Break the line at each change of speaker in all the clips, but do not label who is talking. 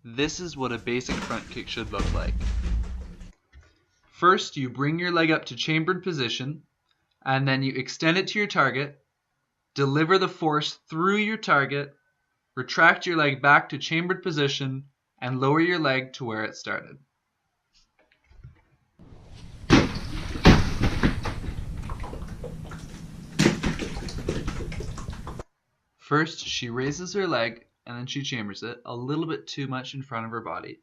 This is what a basic front kick should look like. First, you bring your leg up to chambered position, and then you extend it to your target, deliver the force through your target, retract your leg back to chambered position, and lower your leg to where it started. First, she raises her leg, and then she chambers it a little bit too much in front of her body.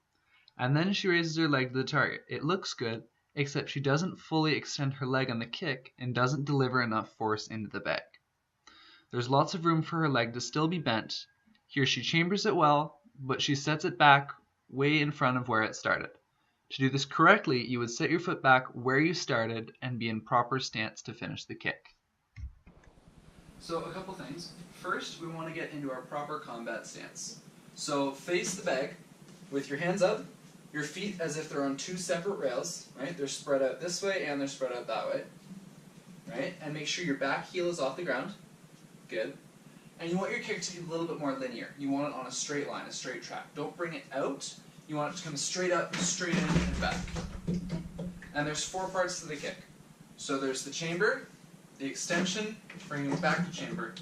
And then she raises her leg to the target. It looks good, except she doesn't fully extend her leg on the kick and doesn't deliver enough force into the bag. There's lots of room for her leg to still be bent. Here she chambers it well, but she sets it back way in front of where it started. To do this correctly, you would set your foot back where you started and be in proper stance to finish the kick. So a couple things. First, we want to get into our proper combat stance. So face the bag with your hands up, your feet as if they're on two separate rails, right? They're spread out this way and they're spread out that way, right? And make sure your back heel is off the ground. Good. And you want your kick to be a little bit more linear. You want it on a straight line, a straight track. Don't bring it out. You want it to come straight up, straight in, and back. And there's four parts to the kick. So there's the chamber, the extension, bringing it back to chamber,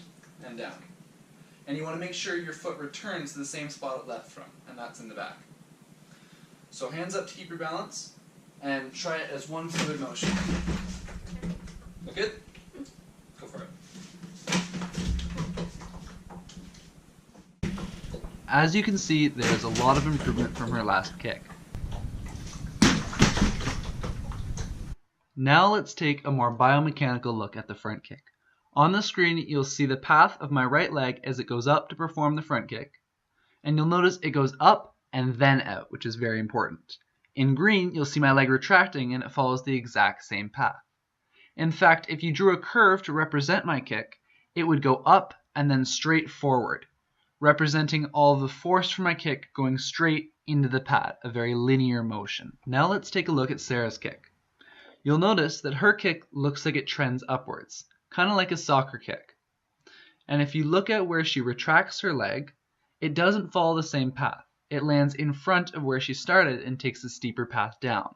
and down. And you want to make sure your foot returns to the same spot it left from, and that's in the back. So hands up to keep your balance, and try it as one fluid motion. Look good? Go for it. As you can see, there's a lot of improvement from her last kick. Now let's take a more biomechanical look at the front kick. On the screen, you'll see the path of my right leg as it goes up to perform the front kick. And you'll notice it goes up and then out, which is very important. In green, you'll see my leg retracting and it follows the exact same path. In fact, if you drew a curve to represent my kick, it would go up and then straight forward, representing all the force from my kick going straight into the pad, a very linear motion. Now let's take a look at Sarah's kick. You'll notice that her kick looks like it trends upwards, kind of like a soccer kick. And if you look at where she retracts her leg, it doesn't follow the same path. It lands in front of where she started and takes a steeper path down.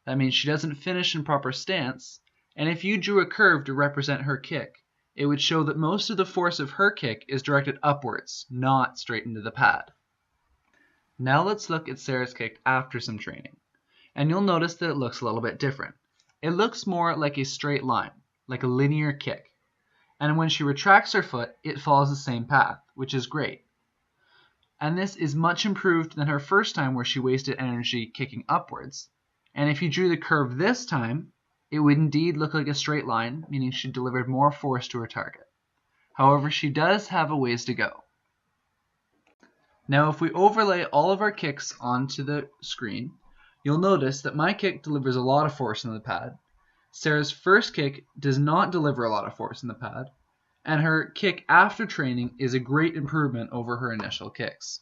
That means she doesn't finish in proper stance, and if you drew a curve to represent her kick, it would show that most of the force of her kick is directed upwards, not straight into the pad. Now let's look at Sarah's kick after some training, and you'll notice that it looks a little bit different. It looks more like a straight line, like a linear kick. And when she retracts her foot, it follows the same path, which is great. And this is much improved than her first time where she wasted energy kicking upwards. And if you drew the curve this time, it would indeed look like a straight line, meaning she delivered more force to her target. However, she does have a ways to go. Now if we overlay all of our kicks onto the screen, you'll notice that my kick delivers a lot of force in the pad. Sarah's first kick does not deliver a lot of force in the pad, and her kick after training is a great improvement over her initial kicks.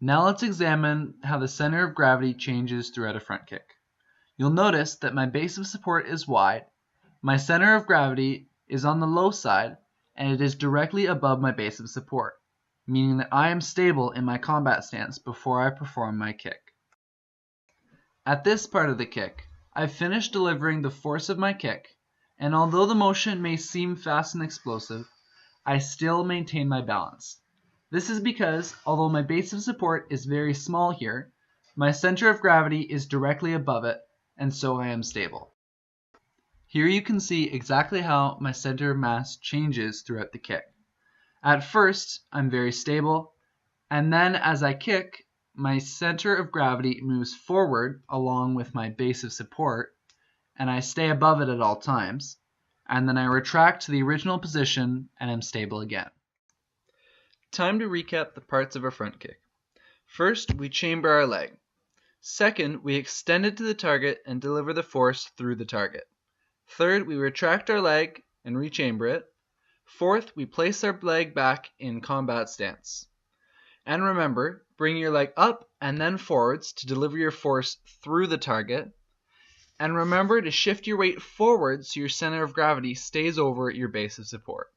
Now let's examine how the center of gravity changes throughout a front kick. You'll notice that my base of support is wide, my center of gravity is on the low side, and it is directly above my base of support, meaning that I am stable in my combat stance before I perform my kick. At this part of the kick, I've finished delivering the force of my kick, and although the motion may seem fast and explosive, I still maintain my balance. This is because, although my base of support is very small here, my center of gravity is directly above it, and so I am stable. Here you can see exactly how my center of mass changes throughout the kick. At first, I'm very stable, and then as I kick, my center of gravity moves forward along with my base of support, and I stay above it at all times, and then I retract to the original position and am stable again. Time to recap the parts of our front kick. First, we chamber our leg. Second, we extend it to the target and deliver the force through the target. Third, we retract our leg and rechamber it. Fourth, we place our leg back in combat stance. And remember, bring your leg up and then forwards to deliver your force through the target. And remember to shift your weight forward so your center of gravity stays over your base of support.